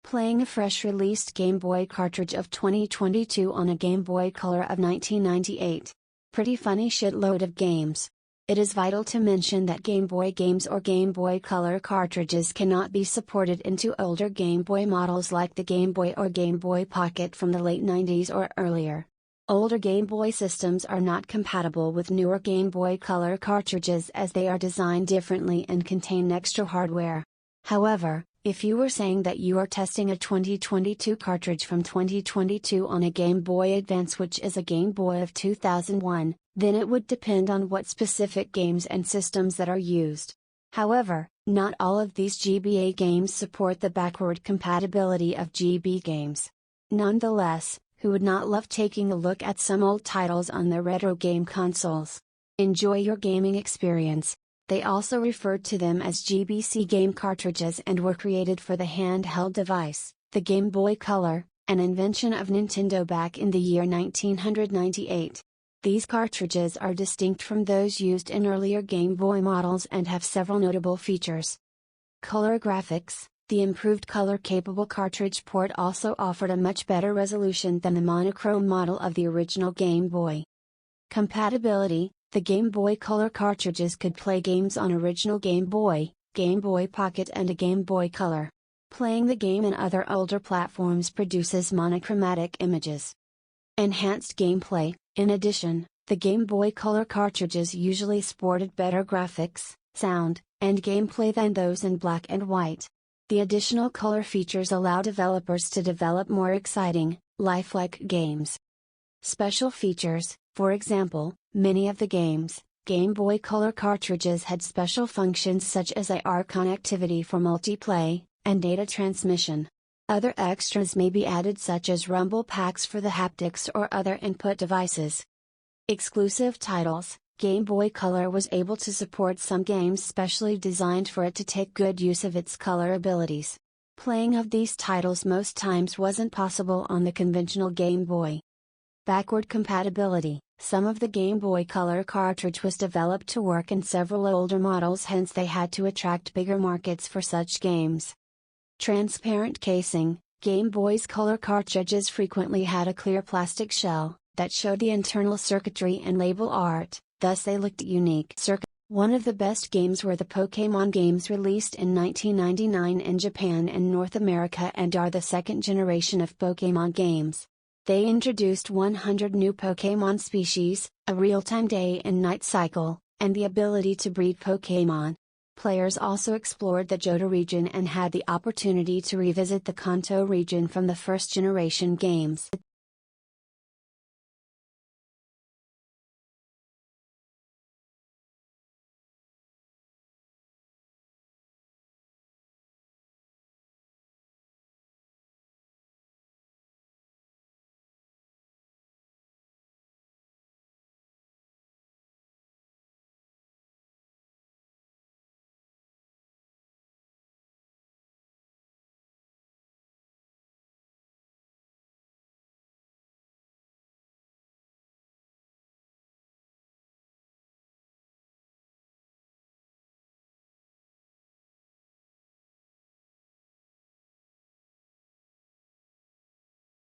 Playing a fresh released Game Boy cartridge of 2022 on a Game Boy Color of 1998. Pretty funny shitload of games. It is vital to mention that Game Boy games or Game Boy Color cartridges cannot be supported into older Game Boy models like the Game Boy or Game Boy Pocket from the late 90s or earlier. Older Game Boy systems are not compatible with newer Game Boy Color cartridges as they are designed differently and contain extra hardware. However, if you were saying that you are testing a 2022 cartridge from 2022 on a Game Boy Advance, which is a Game Boy of 2001, then it would depend on what specific games and systems that are used. However, not all of these GBA games support the backward compatibility of GB games. Nonetheless, who would not love taking a look at some old titles on their retro game consoles? Enjoy your gaming experience. They also referred to them as GBC game cartridges and were created for the handheld device, the Game Boy Color, an invention of Nintendo back in the year 1998. These cartridges are distinct from those used in earlier Game Boy models and have several notable features. Color graphics. The improved color-capable cartridge port also offered a much better resolution than the monochrome model of the original Game Boy. Compatibility. The Game Boy Color cartridges could play games on original Game Boy, Game Boy Pocket and a Game Boy Color. Playing the game in other older platforms produces monochromatic images. Enhanced gameplay. In addition, the Game Boy Color cartridges usually sported better graphics, sound, and gameplay than those in black and white. The additional color features allow developers to develop more exciting, lifelike games. Special features. For example, many of the games, Game Boy Color cartridges had special functions such as AR connectivity for multiplayer, and data transmission. Other extras may be added such as rumble packs for the haptics or other input devices. Exclusive titles. Game Boy Color was able to support some games specially designed for it to take good use of its color abilities. Playing of these titles most times wasn't possible on the conventional Game Boy. Backward compatibility. Some of the Game Boy Color cartridge was developed to work in several older models, hence they had to attract bigger markets for such games. Transparent casing. Game Boy's Color cartridges frequently had a clear plastic shell that showed the internal circuitry and label art, thus they looked unique. One of the best games were the Pokémon games released in 1999 in Japan and North America and are the second generation of Pokémon games. They introduced 100 new Pokémon species, a real-time day and night cycle, and the ability to breed Pokémon. Players also explored the Johto region and had the opportunity to revisit the Kanto region from the first generation games.